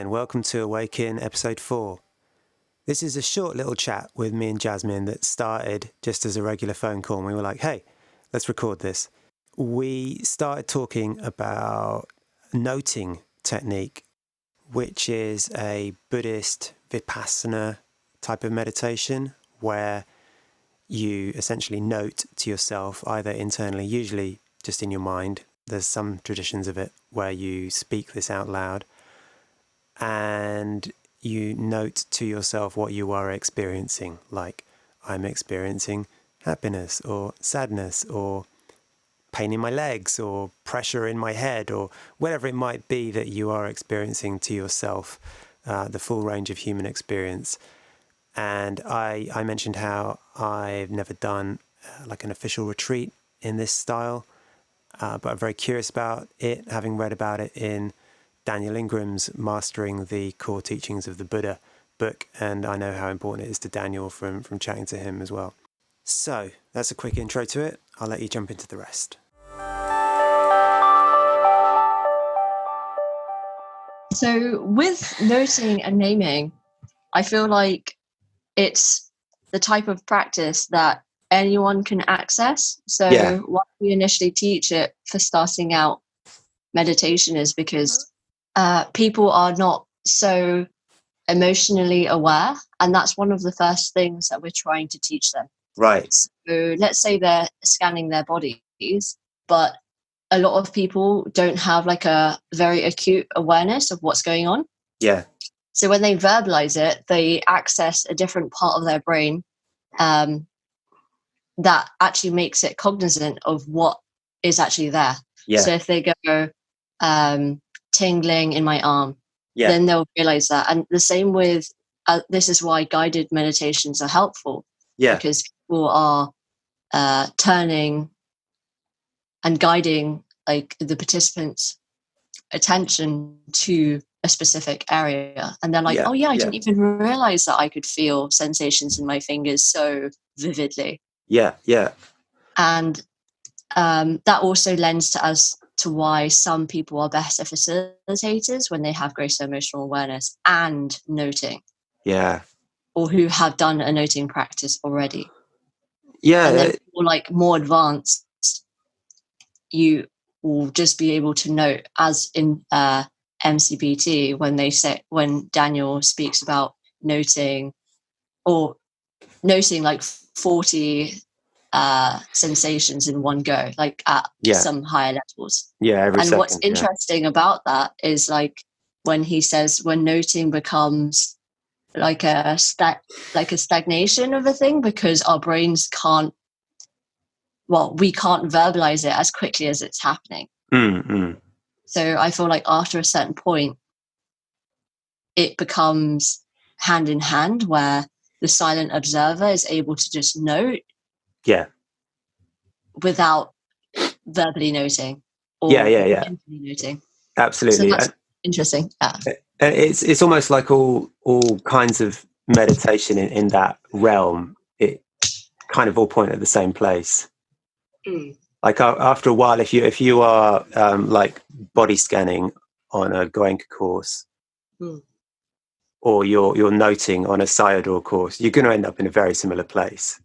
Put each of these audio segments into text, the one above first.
and welcome to Awaken episode 4. This is a short little chat with me and Jasmine that started just as a regular phone call, and we were like, hey, let's record this. We started talking about noting technique, which is a Buddhist Vipassana type of meditation where you essentially note to yourself, either internally, usually just in your mind. There's some traditions of it where you speak this out loud, and you note to yourself what you are experiencing, like I'm experiencing happiness or sadness or pain in my legs or pressure in my head or whatever it might be that you are experiencing to yourself, the full range of human experience. And I mentioned how I've never done like an official retreat in this style, but I'm very curious about it, having read about it in Daniel Ingram's Mastering the Core Teachings of the Buddha book, and I know how important it is to Daniel from chatting to him as well. So that's a quick intro to it. I'll let you jump into the rest. So with noting and naming, I feel like it's the type of practice that anyone can access. So why we initially teach it for starting out meditation is because people are not so emotionally aware, and that's one of the first things that we're trying to teach them. Right. So let's say they're scanning their bodies, but a lot of people don't have like a very acute awareness of what's going on. Yeah. So when they verbalize it, they access a different part of their brain that actually makes it cognizant of what is actually there. Yeah. So if they go tingling in my arm, then they'll realize that. And the same with, this is why guided meditations are helpful. Because people are turning and guiding like the participants' attention to a specific area. And they're like, I didn't even realize that I could feel sensations in my fingers so vividly. Yeah. And that also lends to us to why some people are better facilitators when they have greater emotional awareness and noting. Yeah. Or who have done a noting practice already. Yeah. And then for like more advanced, you will just be able to note, as in MCBT, when Daniel speaks about noting like 40 sensations in one go, like at some higher levels. Every second. And what's interesting about that is like when he says when noting becomes like a stagnation of a thing, because our brains we can't verbalize it as quickly as it's happening. Mm-hmm. So I feel like after a certain point, it becomes hand in hand, where the silent observer is able to just note without verbally noting or mentally noting. Absolutely. So that's interesting. It's almost like all kinds of meditation in that realm. It kind of all point at the same place. Like after a while, if you are like body scanning on a Goenka course, or you're noting on a Sayadaw course, you're going to end up in a very similar place.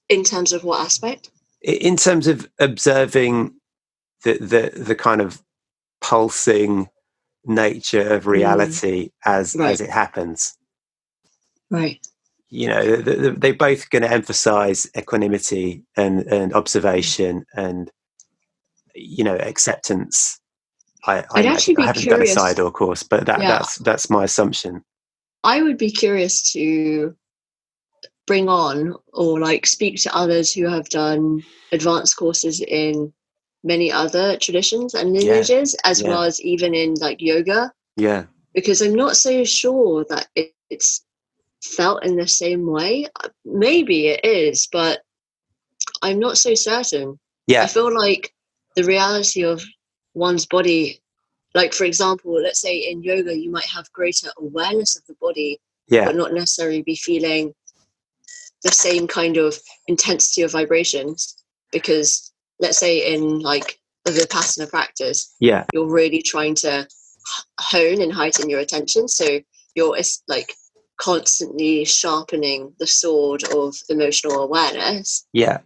In terms of what aspect? In terms of observing the kind of pulsing nature of reality as it happens. Right. You know, they're both going to emphasize equanimity and observation and, you know, acceptance. I haven't done a Sayadaw course, but that's my assumption. I would be curious to bring on or like speak to others who have done advanced courses in many other traditions and lineages, as well as even in like yoga. Yeah. Because I'm not so sure that it's felt in the same way. Maybe it is, but I'm not so certain. Yeah. I feel like the reality of one's body, like for example, let's say in yoga you might have greater awareness of the body, but not necessarily be feeling the same kind of intensity of vibrations, because let's say in like a Vipassana practice, you're really trying to hone and heighten your attention. So you're like constantly sharpening the sword of emotional awareness. Yeah.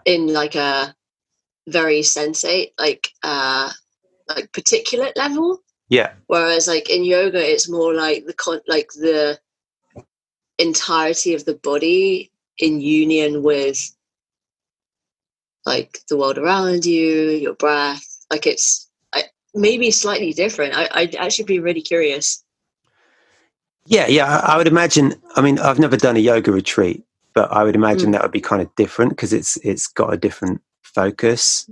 In like a very sensate, like particulate level. Yeah. Whereas like in yoga, it's more like the entirety of the body in union with like the world around you, your breath. Like it's maybe slightly different. I'd actually be really curious. Yeah. I would imagine. I mean, I've never done a yoga retreat, but I would imagine that would be kind of different because it's got a different focus.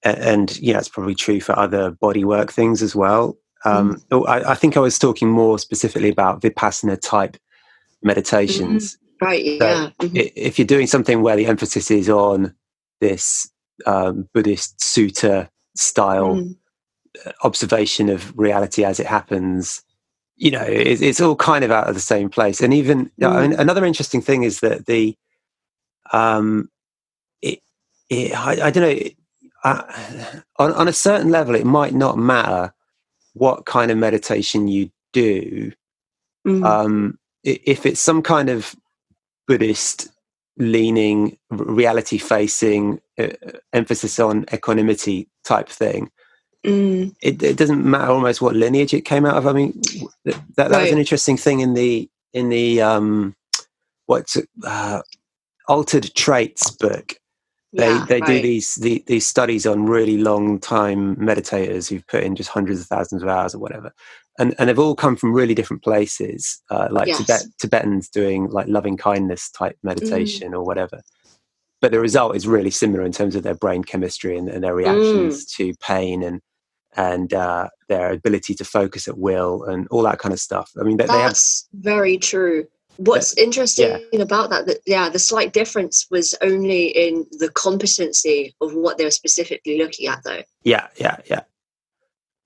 And it's probably true for other bodywork things as well. I think I was talking more specifically about Vipassana type meditations. Right. Yeah. So if you're doing something where the emphasis is on this Buddhist sutta style observation of reality as it happens, it's all kind of out of the same place. And even I mean, another interesting thing is that I don't know. On a certain level, it might not matter what kind of meditation you do. If it's some kind of Buddhist leaning, reality facing, emphasis on equanimity type thing, it doesn't matter almost what lineage it came out of. I mean, that was an interesting thing in the Altered Traits book. They do these studies on really long time meditators who've put in just hundreds of thousands of hours or whatever, and they've all come from really different places, like Tibetans doing like loving kindness type meditation or whatever, but the result is really similar in terms of their brain chemistry and their reactions to pain and their ability to focus at will and all that kind of stuff. I mean, that's very true. What's interesting about that, the slight difference was only in the competency of what they were specifically looking at, though.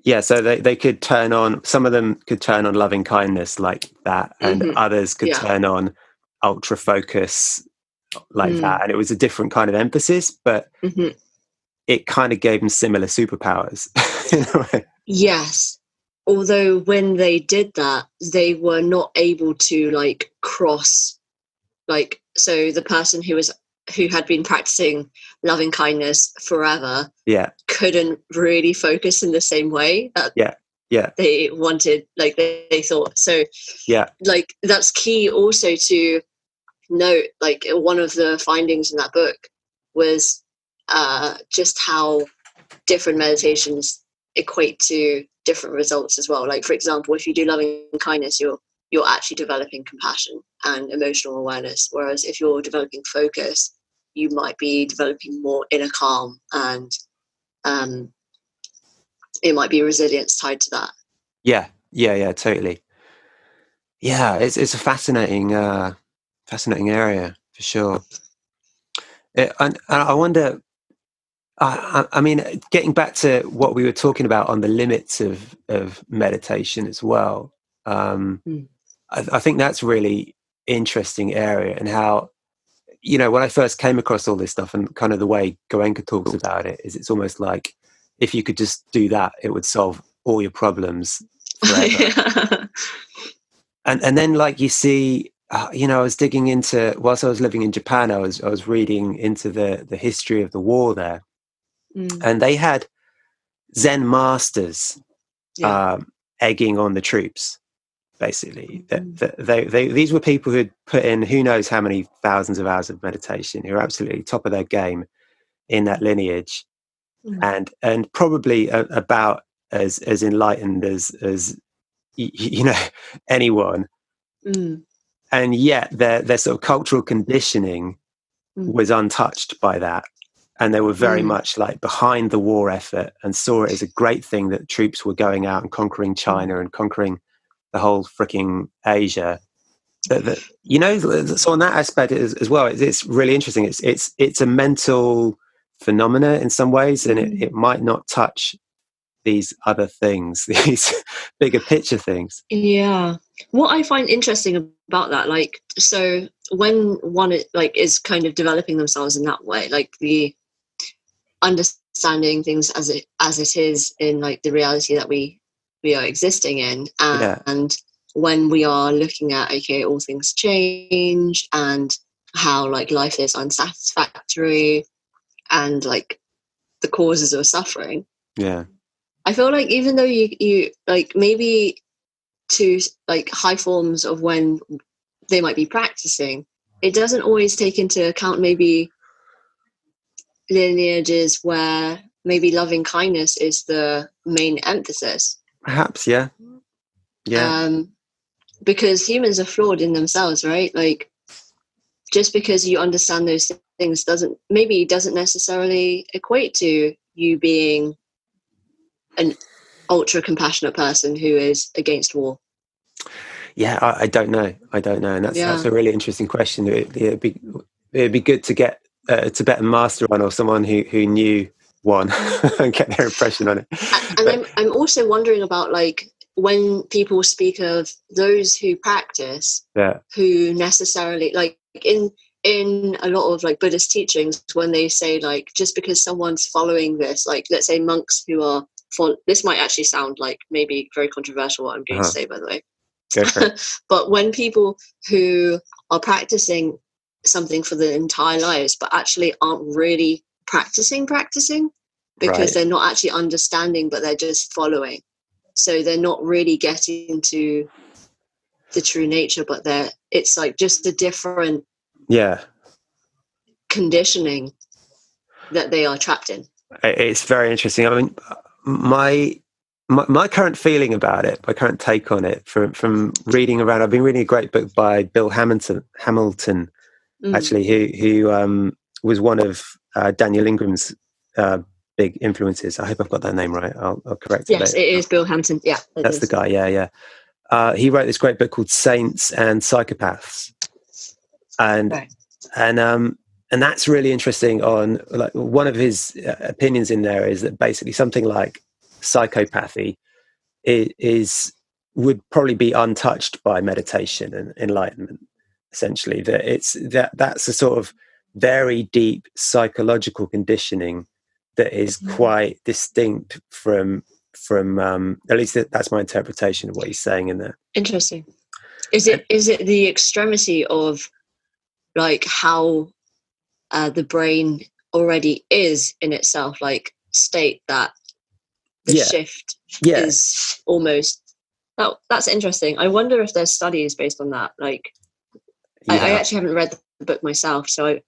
Yeah, so they could turn on, some of them could turn on loving kindness like that, and others could turn on ultra focus like that. And it was a different kind of emphasis, but it kind of gave them similar superpowers in a way. Yes. Although when they did that, they were not able to like cross, like, so the person who had been practicing loving kindness forever couldn't really focus in the same way that they wanted, like they thought. So like that's key also to note. Like one of the findings in that book was just how different meditations equate to different results as well. Like for example, if you do loving kindness, you're actually developing compassion and emotional awareness, whereas if you're developing focus, you might be developing more inner calm, and it might be resilience tied to that. Yeah, totally. Yeah, it's a fascinating area for sure. And I wonder, I mean, getting back to what we were talking about on the limits of meditation as well, I think that's really interesting area, and how, when I first came across all this stuff and kind of the way Goenka talks about it, is it's almost like if you could just do that, it would solve all your problems forever. And then like you see, I was digging into, whilst I was living in Japan, I was reading into the history of the war there. And they had Zen Masters egging on the troops, basically. These were people who had put in who knows how many thousands of hours of meditation, who are absolutely top of their game in that lineage, and probably about as enlightened as anyone. And yet their sort of cultural conditioning was untouched by that. And they were very much like behind the war effort and saw it as a great thing that troops were going out and conquering China and conquering the whole freaking Asia. So on that aspect as well, it's really interesting. It's a mental phenomena in some ways, and it might not touch these other things, these bigger picture things. Yeah. What I find interesting about that, like, so when one is kind of developing themselves in that way, like the understanding things as it is in like the reality that we are existing in, and when we are looking at, okay, all things change and how like life is unsatisfactory and like the causes of suffering. I feel like even though you like maybe to like high forms of when they might be practicing, it doesn't always take into account maybe lineages where maybe loving kindness is the main emphasis. Perhaps, because humans are flawed in themselves, right? Like, just because you understand those things doesn't necessarily equate to you being an ultra compassionate person who is against war. I don't know, and that's a really interesting question. It'd be good to get a Tibetan master on, or someone who knew one, and get their impression on it. And I'm also wondering about like when people speak of those who practice, who necessarily like in a lot of like Buddhist teachings, when they say like just because someone's following this, like let's say monks who are this might actually sound like maybe very controversial what I'm going to say, by the way. Go for it. But when people who are practicing something for their entire lives but actually aren't really practicing because they're not actually understanding, but they're just following, so they're not really getting to the true nature, but it's like just a different conditioning that they are trapped in. It's very interesting. I mean, my current feeling about it, my current take on it from reading around, I've been reading a great book by Bill Hamilton actually, who was one of Daniel Ingram's big influences. I hope I've got that name right. I'll correct it. Yes, it is Bill Hamilton. Yeah, that's the guy. He wrote this great book called Saints and Psychopaths, and that's really interesting. On like one of his opinions in there is that basically something like psychopathy would probably be untouched by meditation and enlightenment. Essentially, that's a sort of very deep psychological conditioning that is quite distinct from at least that's my interpretation of what he's saying in there. Interesting. Is it the extremity of like how the brain already is in itself, like state that the shift is almost that's interesting. I wonder if there's studies based on that. Like I actually haven't read the book myself, so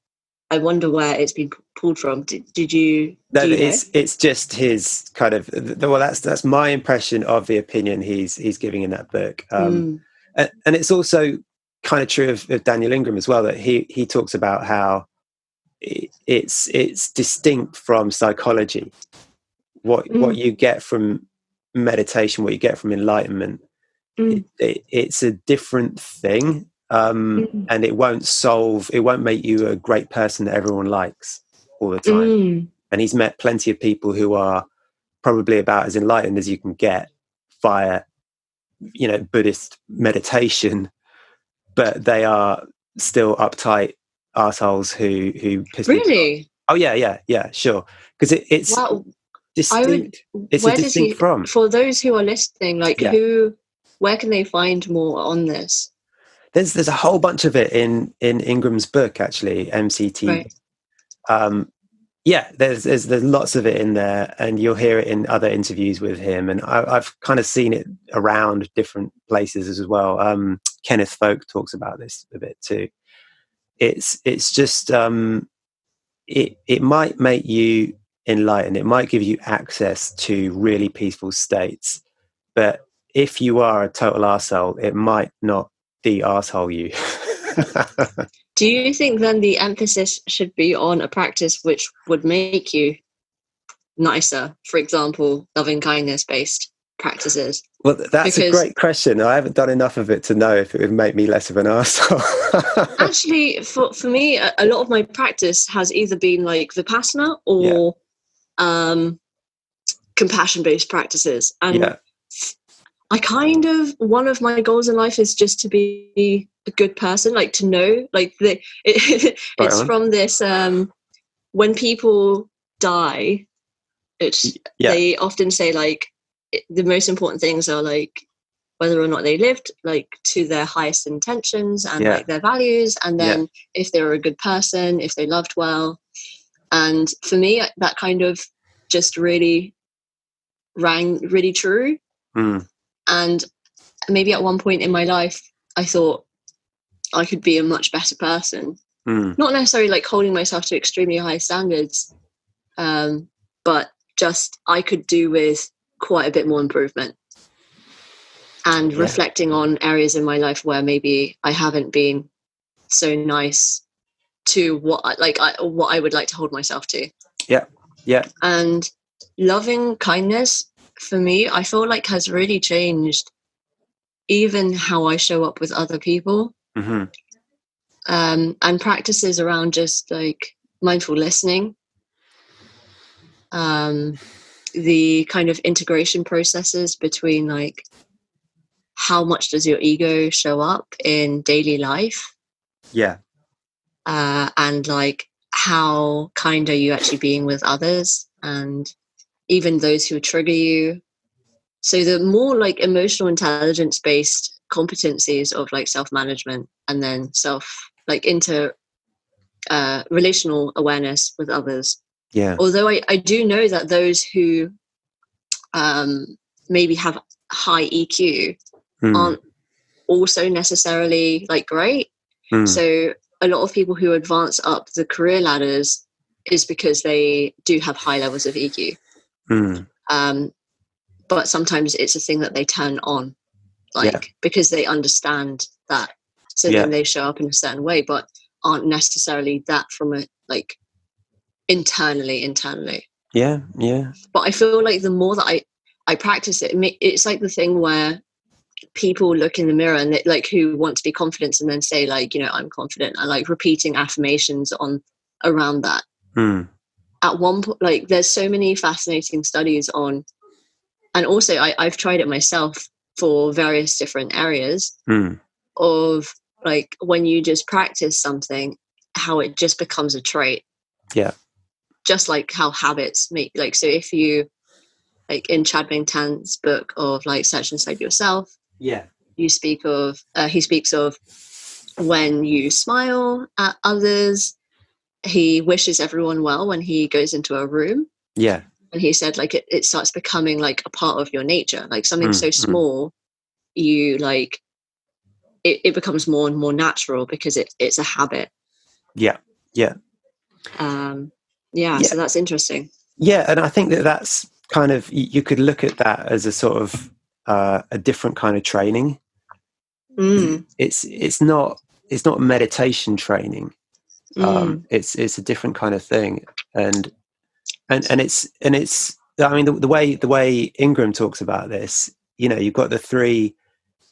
I wonder where it's been pulled from. Did you? No, it's just his kind of. Well, that's my impression of the opinion he's giving in that book, and it's also kind of true of Daniel Ingram as well. That he talks about how it's distinct from psychology. What you get from meditation, what you get from enlightenment, it's a different thing. And it won't make you a great person that everyone likes all the time. And he's met plenty of people who are probably about as enlightened as you can get via, Buddhist meditation, but they are still uptight arseholes who piss people off. Oh yeah, sure. Because it's distinct. It's a distinct from. For those who are listening, like where can they find more on this? There's a whole bunch of it in Ingram's book, actually, MCT. There's lots of it in there, and you'll hear it in other interviews with him. And I've kind of seen it around different places as well. Kenneth Folk talks about this a bit too. It's just it might make you enlightened. It might give you access to really peaceful states, but if you are a total arsehole, it might not de-arsehole you. Do you think then the emphasis should be on a practice which would make you nicer? For example, loving kindness based practices. Well, that's a great question. I haven't done enough of it to know if it would make me less of an arsehole. Actually, for me, a lot of my practice has either been like Vipassana or compassion-based practices. And I kind of, one of my goals in life is just to be a good person, like to know, like it's from this, when people die, They often say like the most important things are like whether or not they lived like to their highest intentions and like their values, and then if they were a good person, if they loved well. And for me, that kind of just really rang really true. And maybe at one point in my life I thought I could be a much better person, not necessarily like holding myself to extremely high standards, but just I could do with quite a bit more improvement, and reflecting on areas in my life where maybe I haven't been so nice to what I would like to hold myself to. And loving kindness for me, I feel like has really changed even how I show up with other people. And practices around just like mindful listening, the kind of integration processes between like how much does your ego show up in daily life, and like how kind are you actually being with others, and even those who trigger you. So the more like emotional intelligence based competencies of like self-management, and then relational awareness with others. Although I do know that those who maybe have high EQ aren't also necessarily like great. So a lot of people who advance up the career ladders is because they do have high levels of EQ. But sometimes it's a thing that they turn on, because they understand that. So then they show up in a certain way, but aren't necessarily that from a like internally. But I feel like the more that I practice it, it's like the thing where people look in the mirror and they, like who want to be confident and then say like, I'm confident, and like repeating affirmations on around that. At one point, like there's so many fascinating studies on, and also I've tried it myself for various different areas of like when you just practice something, how it just becomes a trait. Just like how habits make, like, so if you like in Chade-Meng Tang's book of like Search Inside Yourself, he speaks of when you smile at others, he wishes everyone well when he goes into a room. And he said like it starts becoming like a part of your nature, like something so small, you like it becomes more and more natural because it's a habit. So that's interesting. And I think that's kind of, you could look at that as a sort of a different kind of training. It's not meditation training. It's a different kind of thing, and it's I mean the way Ingram talks about this, you've got the three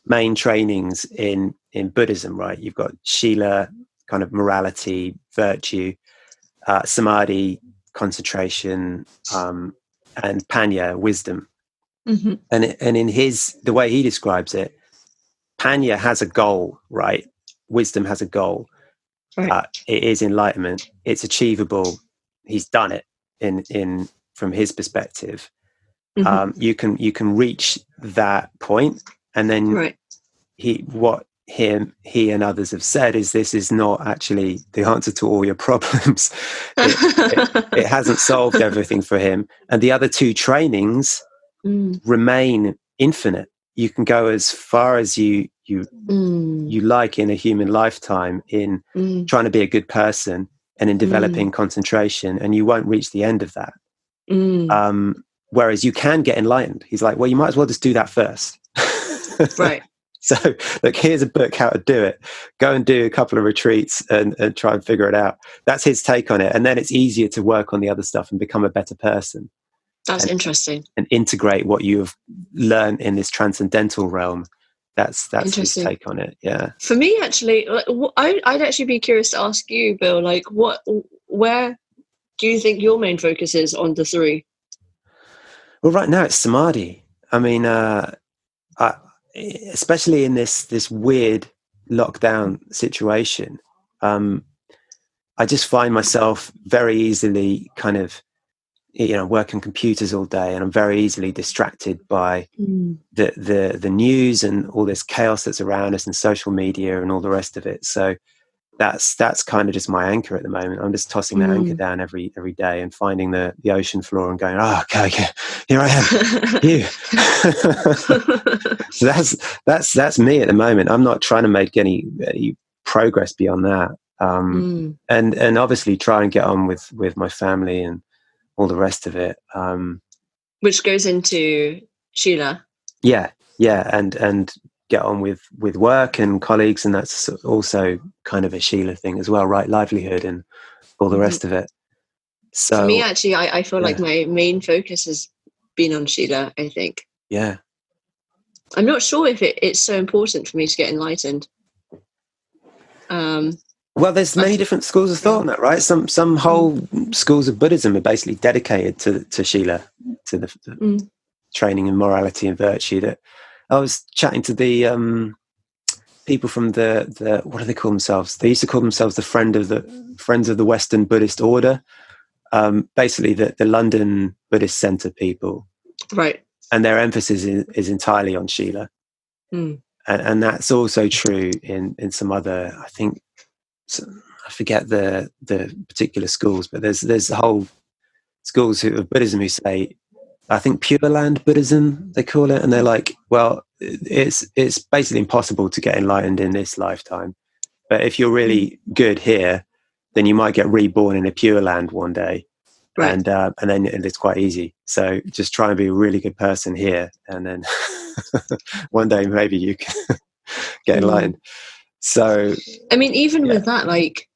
main trainings in Buddhism, right? You've got sila, kind of morality, virtue, samadhi, concentration, and panna, wisdom. And in the way he describes it, panna has a goal, right? Wisdom has a goal. Right. It is enlightenment. It's achievable. He's done it in from his perspective. You can reach that point, and then he and others have said is this is not actually the answer to all your problems. It hasn't solved everything for him. And the other two trainings remain infinite. You can go as far as you like in a human lifetime in trying to be a good person and in developing concentration, and you won't reach the end of that. Whereas you can get enlightened. He's like, well, you might as well just do that first. Right. So look, here's a book how to do it. Go and do a couple of retreats and try and figure it out. That's his take on it. And then it's easier to work on the other stuff and become a better person. That's interesting. And integrate what you've learned in this transcendental realm. That's his take on it. Yeah. For me, actually, I'd actually be curious to ask you, Bill, like where do you think your main focus is on the three? Well, right now it's samadhi. I mean, especially in this weird lockdown situation, I just find myself very easily kind of work on computers all day, and I'm very easily distracted by the news and all this chaos that's around us and social media and all the rest of it. So that's kind of just my anchor at the moment. I'm just tossing the anchor down every day and finding the ocean floor and going, okay, here I am. You. So that's me at the moment. I'm not trying to make any progress beyond that. And obviously try and get on with my family and all the rest of it. Which goes into Sheila. Yeah, and get on with work and colleagues, and that's also kind of a Sheila thing as well, right? Livelihood and all the rest of it. So for me, actually, I feel like my main focus has been on Sheila, I think. Yeah. I'm not sure if it's so important for me to get enlightened. Well, there's many different schools of thought on that, right? Some whole schools of Buddhism are basically dedicated to Sheila, to the training in morality and virtue. That I was chatting to the people from the what do they call themselves? They used to call themselves the Friends of the Western Buddhist Order. Basically, the London Buddhist Centre people, right? And their emphasis is entirely on Sheila, and that's also true in some other. I think I forget the particular schools, but there's the whole schools of Buddhism who say, I think Pure Land Buddhism they call it, and they're like, well, it's basically impossible to get enlightened in this lifetime, but if you're really good here, then you might get reborn in a Pure Land one day. Right. And then it's quite easy. So just try and be a really good person here, and then one day maybe you can get enlightened. So I mean, even with that, like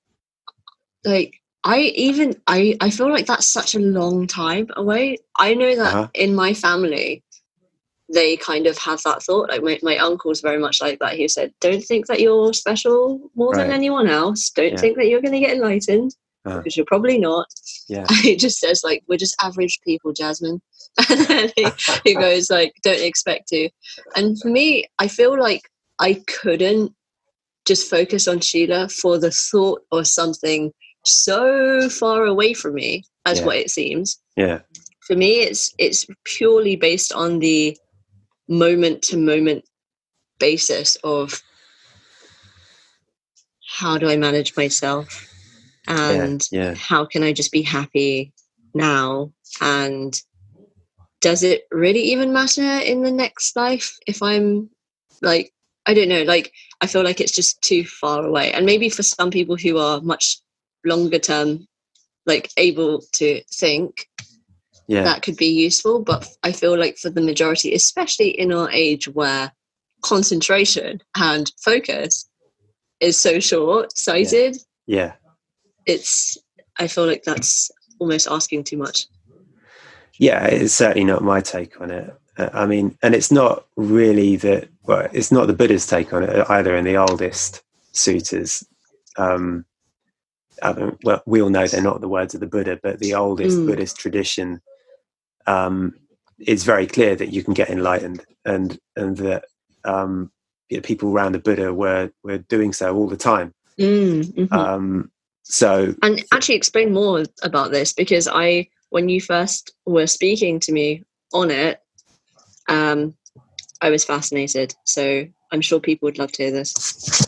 I feel like that's such a long time away. I know that in my family, they kind of have that thought. Like my uncle's very much like that. He said, "Don't think that you're special more than anyone else. Don't think that you're going to get enlightened." Because you're probably not. Yeah. He just says, like, we're just average people, Jasmine. And then he goes, like, don't expect to. And for me, I feel like I couldn't just focus on Sheila for the thought or something so far away from me as what it seems. Yeah. For me, it's purely based on the moment to moment basis of how do I manage myself? And how can I just be happy now? And does it really even matter in the next life if I'm like, I don't know, like I feel like it's just too far away. And maybe for some people who are much longer term, like able to think, that could be useful. But I feel like for the majority, especially in our age where concentration and focus is so short-sighted, I feel like that's almost asking too much. Yeah, it's certainly not my take on it. I mean, and it's not really it's not the Buddha's take on it either in the oldest suttas. Well, we all know they're not the words of the Buddha, but the oldest Buddhist tradition is very clear that you can get enlightened, and that people around the Buddha were doing so all the time. And actually explain more about this, because when you first were speaking to me on it, I was fascinated. So I'm sure people would love to hear this,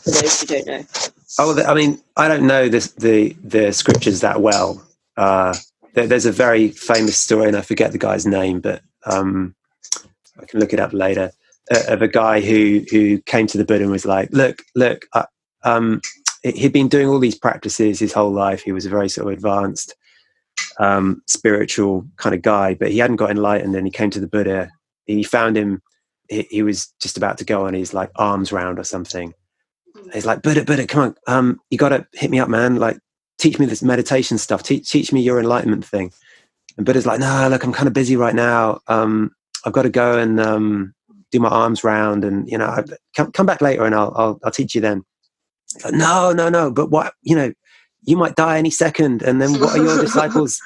for those who don't know. Oh, I mean, I don't know the scriptures that well. There's a very famous story, and I forget the guy's name, but I can look it up later, of a guy who came to the Buddha and was like, look, he'd been doing all these practices his whole life. He was a very sort of advanced spiritual kind of guy, but he hadn't got enlightened, and he came to the Buddha. He found him, he was just about to go on his like alms round or something. He's like, Buddha, come on, you got to hit me up, man. Like, teach me this meditation stuff. Teach me your enlightenment thing. And Buddha's like, no, look, I'm kind of busy right now. I've got to go and do my arms round, and come back later, and I'll teach you then. It's like, no. But what, you might die any second, and then what are your disciples?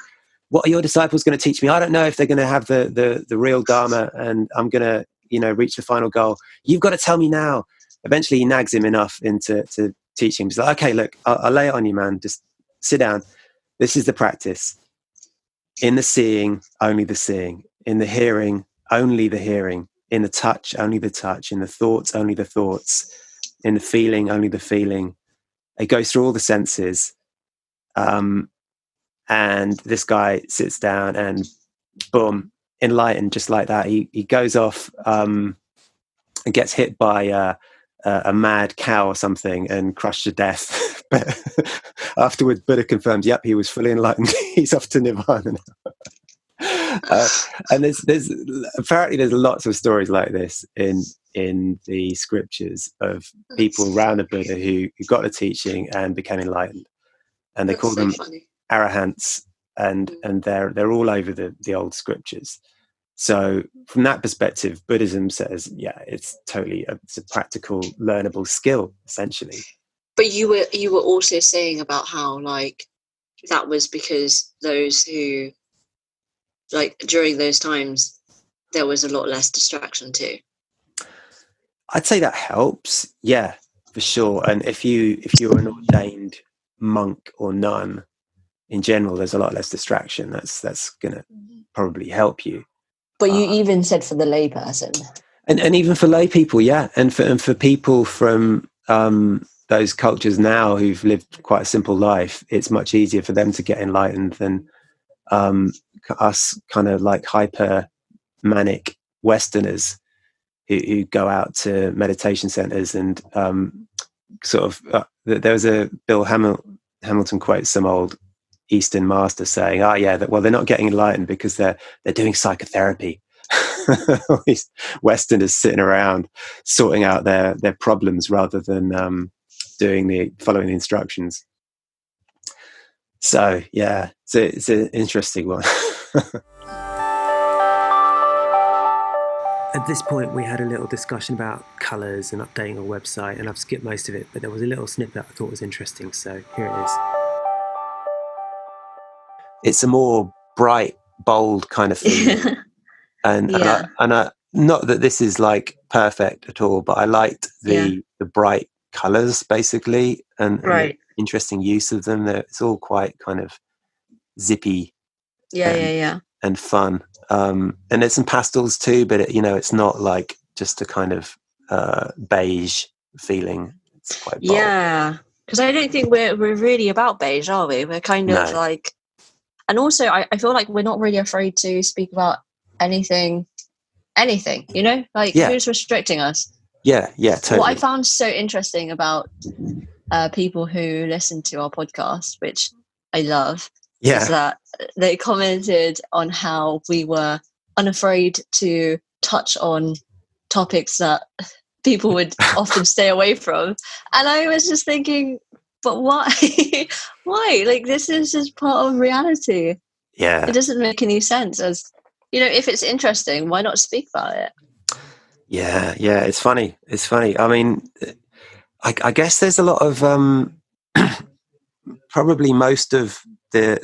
What are your disciples going to teach me? I don't know if they're going to have the real Dharma, and I'm going to reach the final goal. You've got to tell me now. Eventually, he nags him enough into teaching. He's like, okay, look, I'll lay it on you, man. Just sit down. This is the practice. In the seeing, only the seeing. In the hearing, only the hearing. In the touch, only the touch. In the thoughts, only the thoughts. In the feeling, only the feeling. It goes through all the senses. And this guy sits down and boom, enlightened just like that. He goes off and gets hit by a mad cow or something and crushed to death. But afterwards, Buddha confirms, yep, he was fully enlightened. He's off to nirvana now. And there's apparently there's lots of stories like this in the scriptures of people around the Buddha who got the teaching and became enlightened, and they call them arahants, and they're all over the old scriptures. So from that perspective, Buddhism says, yeah, it's a practical, learnable skill essentially. But you were also saying about how like that was because those who, like, during those times there was a lot less distraction too. I'd say that helps, yeah, for sure. And if you're an ordained monk or nun, in general, there's a lot less distraction. That's gonna probably help you. But you even said for the lay person, and even for lay people, yeah, and for people from those cultures now who've lived quite a simple life, it's much easier for them to get enlightened than us kind of like hyper manic Westerners who go out to meditation centers and there was a Bill Hamilton quotes some old Eastern master saying, well, they're not getting enlightened because they're doing psychotherapy. All these Westerners sitting around sorting out their problems rather than following the instructions. So yeah, it's an interesting one. At this point, we had a little discussion about colours and updating our website, and I've skipped most of it, but there was a little snippet I thought was interesting, so here it is. It's a more bright, bold kind of thing. And I, not that this is like perfect at all, but I liked the bright colours basically, and the interesting use of them. It's all quite kind of zippy, and fun. And there's some pastels too, but it's not like just a kind of beige feeling. It's quite bold. Yeah, because I don't think we're really about beige, are we? We're kind of like, and also I feel like we're not really afraid to speak about anything, like who's restricting us? Yeah, totally. What I found so interesting about people who listen to our podcast, which I love, is that they commented on how we were unafraid to touch on topics that people would often stay away from. And I was just thinking, but why? Why? Like, this is just part of reality. Yeah. It doesn't make any sense. As if it's interesting, why not speak about it? Yeah, it's funny. I mean, I guess there's a lot of probably most of the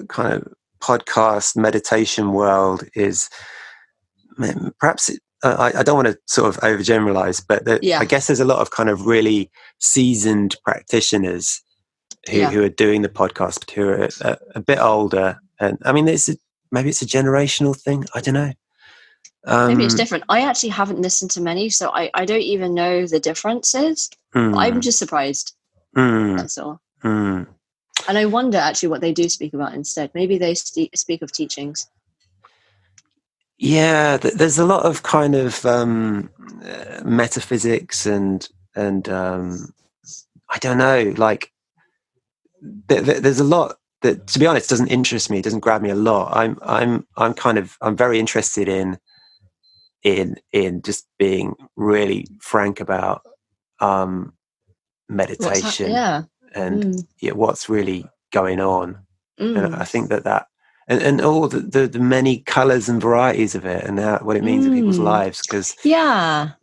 kind of podcast meditation world is perhaps I don't want to sort of overgeneralize, but I guess there's a lot of kind of really seasoned practitioners who are doing the podcast, but who are a bit older. And I mean, maybe it's a generational thing. I don't know. Maybe it's different. I actually haven't listened to many, so I don't even know the differences. I'm just surprised. That's all. And I wonder actually what they do speak about instead. Maybe they speak of teachings. Yeah, there's a lot of kind of metaphysics and I don't know, like there's a lot that, to be honest, doesn't interest me. It doesn't grab me a lot. I'm very interested in just being really frank about meditation and what's really going on. And I think that and all the many colors and varieties of it, and what it means in people's lives, because because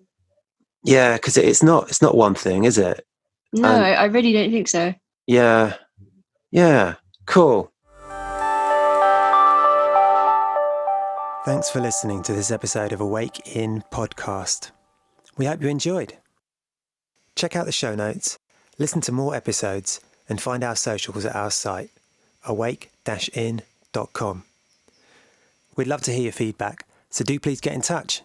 it's not one thing, is it? No, I really don't think so. Yeah, cool. Thanks for listening to this episode of Awake In Podcast. We hope you enjoyed. Check out the show notes, listen to more episodes, and find our socials at our site, awake-in.com. We'd love to hear your feedback, so do please get in touch.